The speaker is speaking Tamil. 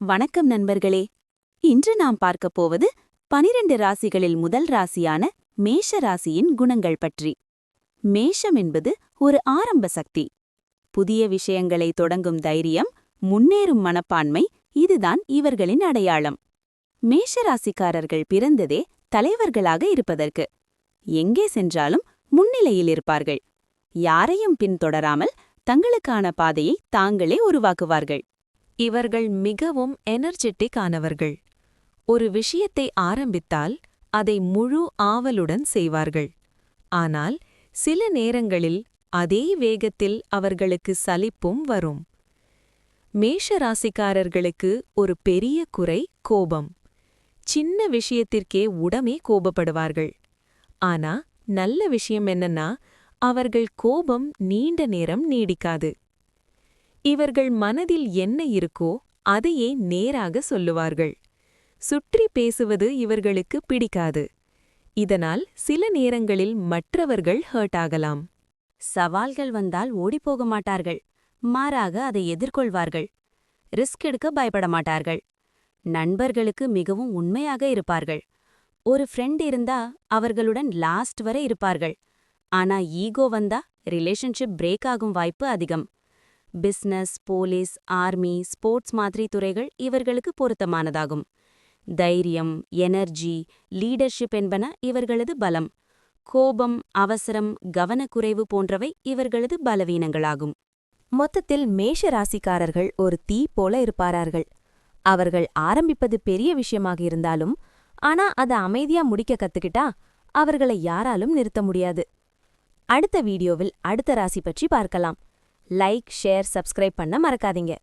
வணக்கம் நண்பர்களே. இன்று நாம் பார்க்கப் போவது 12 ராசிகளில் முதல் ராசியான மேஷ ராசியின் குணங்கள் பற்றி. மேஷம் என்பது ஒரு ஆரம்ப சக்தி. புதிய விஷயங்களை தொடங்கும் தைரியம், முன்னேறும் மனப்பான்மை, இதுதான் இவர்களின் அடையாளம். மேஷ ராசிக்காரர்கள் பிறந்ததே தலைவர்களாக இருப்பதற்கு. எங்கே சென்றாலும் முன்னிலையில் இருப்பார்கள். யாரையும் பின்தொடராமல் தங்களுக்கான பாதையை தாங்களே உருவாக்குவார்கள். இவர்கள் மிகவும் எனர்ஜெட்டிக் ஆனவர்கள். ஒரு விஷயத்தை ஆரம்பித்தால் அதை முழு ஆவலுடன் செய்வார்கள். ஆனால் சில நேரங்களில் அதே வேகத்தில் அவர்களுக்கு சலிப்பும் வரும். மேஷ ராசிக்காரர்களுக்கு ஒரு பெரிய குறை கோபம். சின்ன விஷயத்திற்கே உடனே கோபப்படுவார்கள். ஆனா நல்ல விஷயம் என்னன்னா, அவர்கள் கோபம் நீண்ட நேரம் நீடிக்காது. இவர்கள் மனதில் என்ன இருக்கோ அதையே நேராக சொல்லுவார்கள். சுற்றி பேசுவது இவர்களுக்கு பிடிக்காது. இதனால் சில நேரங்களில் மற்றவர்கள் ஹர்ட் ஆகலாம். சவால்கள் வந்தால் ஓடிப்போக மாட்டார்கள். மாறாக அதை எதிர்கொள்வார்கள். ரிஸ்க் எடுக்க பயப்பட மாட்டார்கள். நண்பர்களுக்கு மிகவும் உண்மையாக இருப்பார்கள். ஒரு ஃப்ரெண்ட் இருந்தா அவர்களுடன் லாஸ்ட் வரை இருப்பார்கள். ஆனா ஈகோ வந்தா ரிலேஷன்ஷிப் பிரேக் ஆகும் வாய்ப்பு அதிகம். பிசினஸ், போலீஸ், ஆர்மி, ஸ்போர்ட்ஸ் மாதிரி துறைகள் இவர்களுக்கு பொருத்தமானதாகும். தைரியம், எனர்ஜி, லீடர்ஷிப் என்பன இவர்களது பலம். கோபம், அவசரம், கவனக்குறைவு போன்றவை இவர்களது பலவீனங்களாகும். மொத்தத்தில் மேஷ ராசிக்காரர்கள் ஒரு தீ போல இருப்பார்கள். அவர்கள் ஆரம்பிப்பது பெரிய விஷயமாக இருந்தாலும், ஆனா அதை அமைதியா முடிக்க கத்துக்கிட்டா அவர்களை யாராலும் நிறுத்த முடியாது. அடுத்த வீடியோவில் அடுத்த ராசி பற்றி பார்க்கலாம். லைக், ஷேர், சப்ஸ்கிரைப் பண்ண மறக்காதீங்க.